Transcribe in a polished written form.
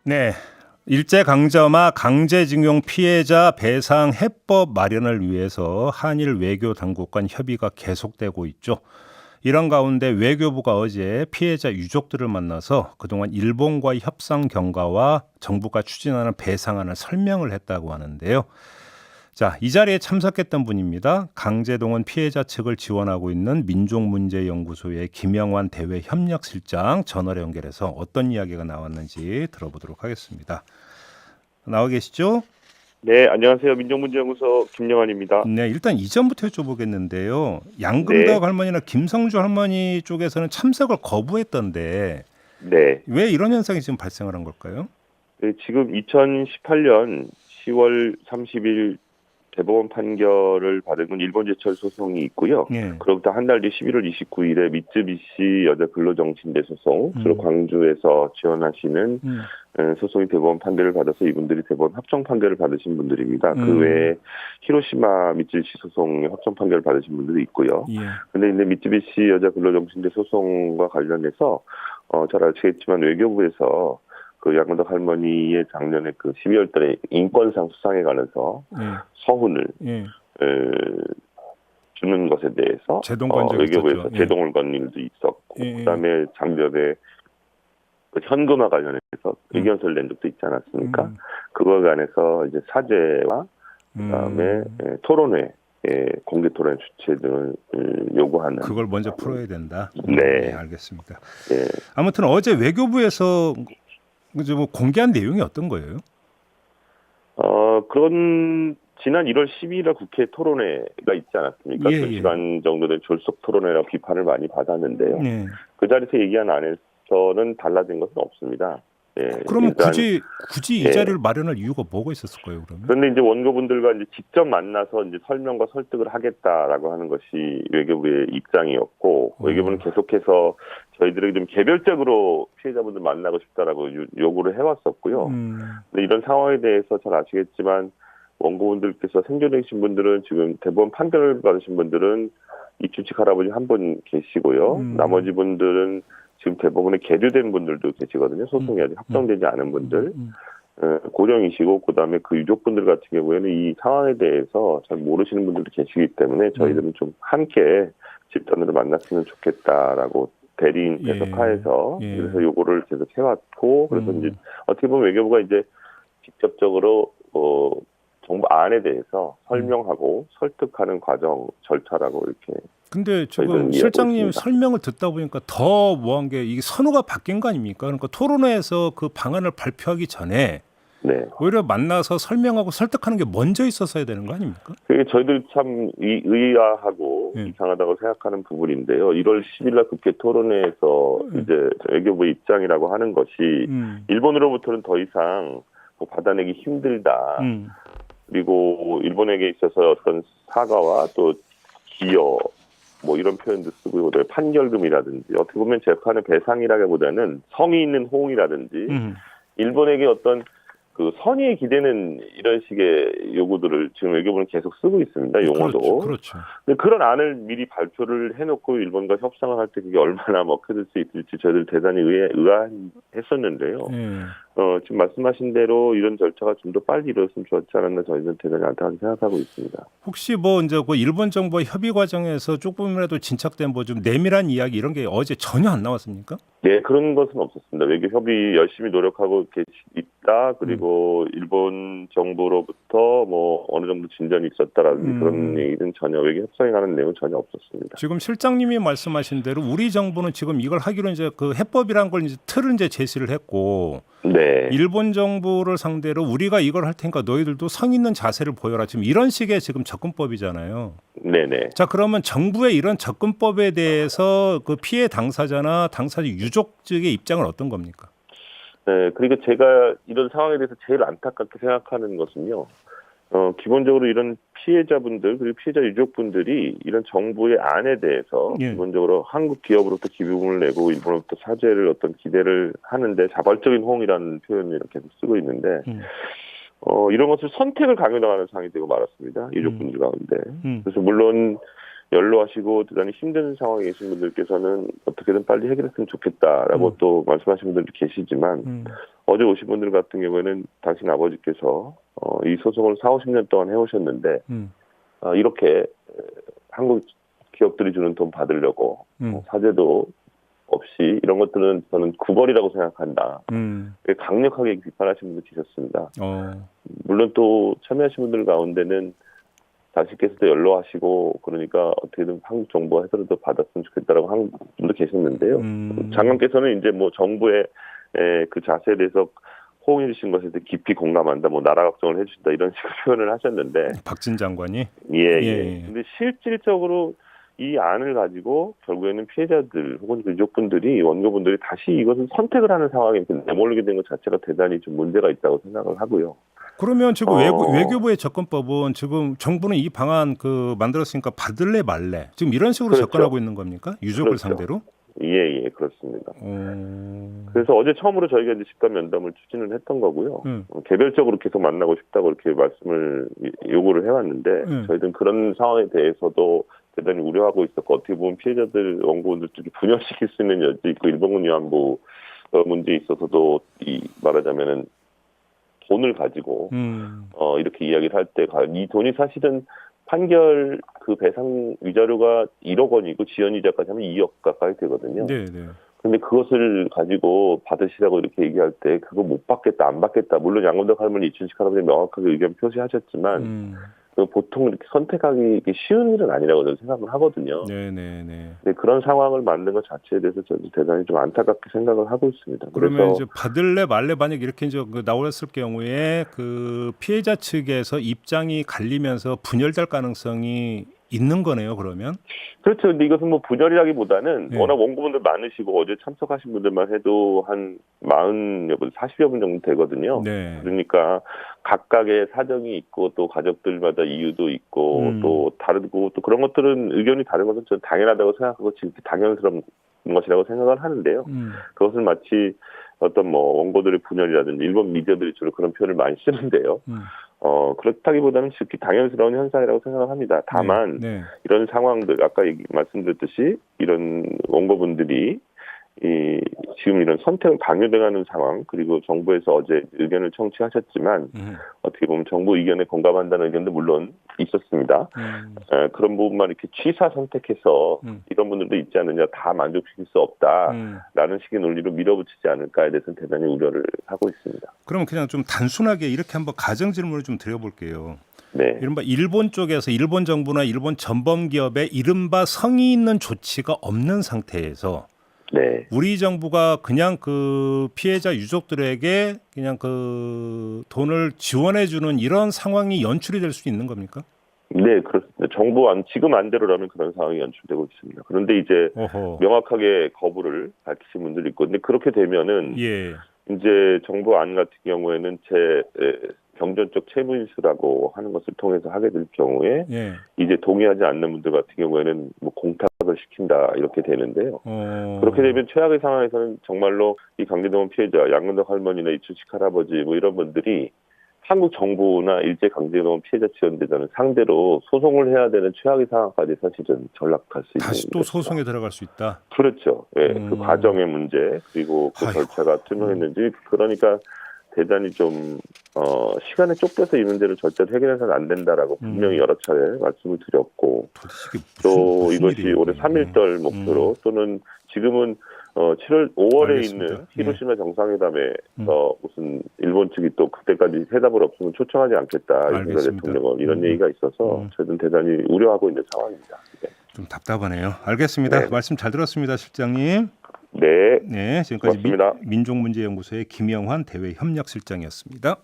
네. 일제강점화 강제징용 피해자 배상 해법 마련을 위해서 한일 외교 당국 간 협의가 계속되고 있죠. 이런 가운데 외교부가 어제 피해자 유족들을 만나서 그동안 일본과의 협상 경과와 정부가 추진하는 배상안을 설명을 했다고 하는데요. 자, 이 자리에 참석했던 분입니다. 강제동원 피해자 측을 지원하고 있는 민족문제연구소의 김영환 대외협력실장 전화로 연결해서 어떤 이야기가 나왔는지 들어보도록 하겠습니다. 나와 계시죠? 네, 안녕하세요. 민족문제연구소 김영환입니다. 네, 일단 이전부터 여쭤보겠는데요. 양금덕 네, 할머니나 김성주 할머니 쪽에서는 참석을 거부했던데 네. 왜 이런 현상이 지금 발생을 한 걸까요? 지금 2018년 10월 30일 대법원 판결을 받은 건 일본 제철 소송이 있고요. 네. 그로부터 한 달 뒤 11월 29일에 미쯔비시 여자 근로정신대 소송, 주로 광주에서 지원하시는 소송이 대법원 판결을 받아서 이분들이 대법원 확정 판결을 받으신 분들입니다. 그 외에 히로시마 미쯔비시 소송의 확정 판결을 받으신 분들도 있고요. 그런데 이제 미쯔비시 여자 근로정신대 소송과 관련해서 잘 아시겠지만 외교부에서 그 양금덕 할머니의 작년에 그 12월 달에 인권상 수상에 관해서 서훈을 주는 것에 대해서 외교부에서 제동을 건 일도 있었고 그다음에 작년에 그 현금화 관련해서 의견서를 낸 적도 있지 않았습니까? 그거에 관해서 이제 사죄와 그다음에 토론회 공개 토론 주최 등을 요구하는 그걸 먼저 풀어야 된다. 네, 알겠습니다. 네. 아무튼 어제 외교부에서 이제 뭐 공개한 내용이 어떤 거예요? 그런 지난 1월 12일 국회 토론회가 있지 않았습니까? 2시간 정도 된 졸속 토론회라고 비판을 많이 받았는데요. 그 자리에서 얘기한 안에서는 달라진 것은 없습니다. 그러면 굳이 이 자리를 마련할 이유가 뭐가 있었을까요, 그러면? 그런데 이제 원고분들과 이제 직접 만나서 이제 설명과 설득을 하겠다라고 하는 것이 외교부의 입장이었고, 외교부는 계속해서 저희들에게 좀 개별적으로 피해자분들 만나고 싶다라고 요구를 해왔었고요. 근데 이런 상황에 대해서 잘 아시겠지만 원고분들께서 생존해 계신 분들은 지금 대법원 판결을 받으신 분들은 이춘식 할아버지 한 분 계시고요. 나머지 분들은 지금 대법원에 계류된 분들도 계시거든요. 소송이 아직 확정되지 않은 분들. 고령이시고 그다음에 그 유족분들 같은 경우에는 이 상황에 대해서 잘 모르시는 분들도 계시기 때문에 저희들은 좀 함께 집단으로 만났으면 좋겠다라고 대리인께서 파해서 그래서 요거를 계속 해왔고 그래서 이제 어떻게 보면 외교부가 이제 직접적으로 정부 안에 대해서 설명하고 설득하는 과정 절차라고 이렇게. 근데 지금 실장님 설명을 듣다 보니까 더 뭐한 게 이게 선호가 바뀐 거 아닙니까? 그러니까 토론회에서 그 방안을 발표하기 전에 오히려 만나서 설명하고 설득하는 게 먼저 있었어야 되는 거 아닙니까? 그게 저희들 참 의아하고 이상하다고 생각하는 부분인데요. 1월 10일 날 국회 토론회에서 이제 외교부의 입장이라고 하는 것이 일본으로부터는 더 이상 뭐 받아내기 힘들다. 그리고 일본에게 있어서 어떤 사과와 또 기여 뭐 이런 표현도 쓰고 판결금이라든지 어떻게 보면 재판의 배상이라기보다는 성의 있는 호응이라든지 일본에게 어떤 그 선의에 기대는 이런 식의 요구들을 지금 외교부는 계속 쓰고 있습니다. 용어도. 그렇죠. 근데 그런 안을 미리 발표를 해놓고 일본과 협상을 할 때 그게 얼마나 먹혀들 수 있을지 저희들 대단히 의아했었는데요. 지금 말씀하신 대로 이런 절차가 좀 더 빨리 이루어졌으면 좋았지 않았나 저희는 대단히 안타깝게 생각하고 있습니다. 혹시 뭐 이제 그 일본 정부와 협의 과정에서 조금이라도 진척된 뭐 좀 내밀한 이야기 이런 게 어제 전혀 안 나왔습니까? 네, 그런 것은 없었습니다. 외교 협의 열심히 노력하고 있다. 그리고 일본 정부로부터 뭐 어느 정도 진전이 있었다라든지 그런 얘기는 전혀 외교 협상에 관한 내용은 전혀 없었습니다. 지금 실장님이 말씀하신 대로 우리 정부는 지금 이걸 하기로 이제 그 해법이란 걸 이제 틀을 이제 제시를 했고, 일본 정부를 상대로 우리가 이걸 할 테니까 너희들도 성 있는 자세를 보여라. 지금 이런 식의 지금 접근법이잖아요. 네네. 자, 그러면 정부의 이런 접근법에 대해서 그 피해 당사자나 당사자 유족 측의 입장은 어떤 겁니까? 네, 그리고 제가 이런 상황에 대해서 제일 안타깝게 생각하는 것은요. 기본적으로 이런 피해자분들 그리고 피해자 유족분들이 이런 정부의 안에 대해서 기본적으로 한국 기업으로부터 기부금을 내고 일본으로부터 사죄를 어떤 기대를 하는데 자발적인 호응이라는 표현을 계속 쓰고 있는데 이런 것을 선택을 강요당하는 상황이 되고 말았습니다. 유족분들 가운데. 그래서 물론 연로하시고 대단히 힘든 상황에 계신 분들께서는 어떻게든 빨리 해결했으면 좋겠다라고 또 말씀하신 분들도 계시지만 어제 오신 분들 같은 경우에는 당신 아버지께서 이 소송을 4, 50년 동안 해오셨는데 이렇게 한국 기업들이 주는 돈 받으려고 사죄도 없이 이런 것들은 저는 구걸이라고 생각한다. 강력하게 비판하신 분도 계셨습니다. 물론 또 참여하신 분들 가운데는 자식께서도 연로하시고 그러니까 어떻게든 한국 정부가 해서라도 받았으면 좋겠다라고 하는 분도 계셨는데요. 장관께서는 이제 뭐 정부의 그 자세에 대해서 호응해 주신 것에 대해 깊이 공감한다, 뭐 나라 걱정을 해주신다 이런 식으로 표현을 하셨는데 박진 장관이 예. 근데 실질적으로 이 안을 가지고 결국에는 피해자들 혹은 유족분들이 원고분들이 다시 이것을 선택을 하는 상황에 내몰리게 된 것 자체가 대단히 좀 문제가 있다고 생각을 하고요. 그러면 지금 외교부의 접근법은 지금 정부는 이 방안 만들었으니까 받을래 말래 지금 이런 식으로 그렇죠. 접근하고 있는 겁니까? 유족을 그렇죠. 상대로? 예, 그렇습니다. 그래서 어제 처음으로 저희가 이제 집단 면담을 추진을 했던 거고요. 개별적으로 계속 만나고 싶다고 이렇게 말씀을 요구를 해왔는데 저희들은 그런 상황에 대해서도 대단히 우려하고 있었고 어떻게 보면 피해자들 원고분들을 분열시킬 수 있는 여지 있고 일본군 위안부 문제에 있어서도 말하자면은 돈을 가지고 이렇게 이야기를 할 때 이 돈이 사실은 판결 그 배상 위자료가 1억 원이고 지연이자까지 하면 2억 가까이 되거든요. 네. 그런데 그것을 가지고 받으시라고 이렇게 얘기할 때 그거 못 받겠다, 안 받겠다. 물론 양원덕 할머니, 이춘식 할아버지 명확하게 의견 표시하셨지만 보통 이렇게 선택하기 쉬운 일은 아니라고 저는 생각을 하거든요. 네. 근데 그런 상황을 만든 것 자체에 대해서 저는 대단히 좀 안타깝게 생각을 하고 있습니다. 그러면 그래서 이제 받을래 말래 만약 이렇게 이제 나왔을 경우에 그 피해자 측에서 입장이 갈리면서 분열될 가능성이 있는 거네요. 그러면 그렇죠. 근데 이것은 뭐 분열이라기보다는 네. 워낙 원고분들 많으시고 어제 참석하신 분들만 해도 한 40여 분, 40여 분 정도 되거든요. 네. 그러니까 각각의 사정이 있고 또 가족들마다 이유도 있고 또 다르고 또 그런 것들은 의견이 다른 것은 저는 당연하다고 생각하고 지금 당연스러운 것이라고 생각을 하는데요. 그것을 마치 어떤 뭐 원고들의 분열이라든지 일본 미디어들이 주로 그런 표현을 많이 쓰는데요. 그렇다기보다는 즉히 당연스러운 현상이라고 생각을 합니다. 다만 네. 이런 상황들 아까 말씀드렸듯이 이런 원고분들이 지금 이런 선택을 강요당하는 상황 그리고 정부에서 어제 의견을 청취하셨지만 어떻게 보면 정부 의견에 공감한다는 의견도 물론 있었습니다. 그런 부분만 이렇게 취사 선택해서 이런 분들도 있지 않느냐 다 만족시킬 수 없다라는 식의 논리로 밀어붙이지 않을까에 대해서는 대단히 우려를 하고 있습니다. 그러면 그냥 좀 단순하게 이렇게 한번 가정 질문을 좀 드려볼게요. 네. 이른바 일본 쪽에서 일본 정부나 일본 전범 기업에 이른바 성의 있는 조치가 없는 상태에서 네. 우리 정부가 그냥 그 피해자 유족들에게 그냥 그 돈을 지원해 주는 이런 상황이 연출이 될 수 있는 겁니까? 네, 그렇습니다. 정부 지금 안대로라면 그런 상황이 연출되고 있습니다. 그런데 이제 명확하게 거부를 밝히신 분들이 있고, 근데 그렇게 되면은 이제 정부 안 같은 경우에는 경전적 채무인수라고 하는 것을 통해서 하게 될 경우에 이제 동의하지 않는 분들 같은 경우에는 뭐 공탁을 시킨다 이렇게 되는데요. 그렇게 되면 최악의 상황에서는 정말로 이 강제동원 피해자 양근덕 할머니나 이춘식 할아버지 뭐 이런 분들이 한국 정부나 일제 강제동원 피해자 지원대전을 상대로 소송을 해야 되는 최악의 상황까지 사실은 전락할 수 있는 다시 또 소송에 들어갈 수 있다. 그렇죠. 예, 그 과정의 문제 그리고 그 절차가 투명했는지 그러니까 대단히 좀 시간에 쫓겨서 이 문제를 절대로 해결해서는 안 된다라고 분명히 여러 차례 말씀을 드렸고 또 이것이 올해 3.1절 목표로 또는 지금은 5월에 알겠습니다. 있는 히로시마 정상회담에서 무슨 일본 측이 또 그때까지 해답을 없으면 초청하지 않겠다 윤석열 대통령은 이런 얘기가 있어서 저희는 대단히 우려하고 있는 상황입니다. 네. 좀 답답하네요. 알겠습니다. 네. 말씀 잘 들었습니다, 실장님. 네, 지금까지 고맙습니다. 민족문제연구소의 김영환 대외협력실장이었습니다.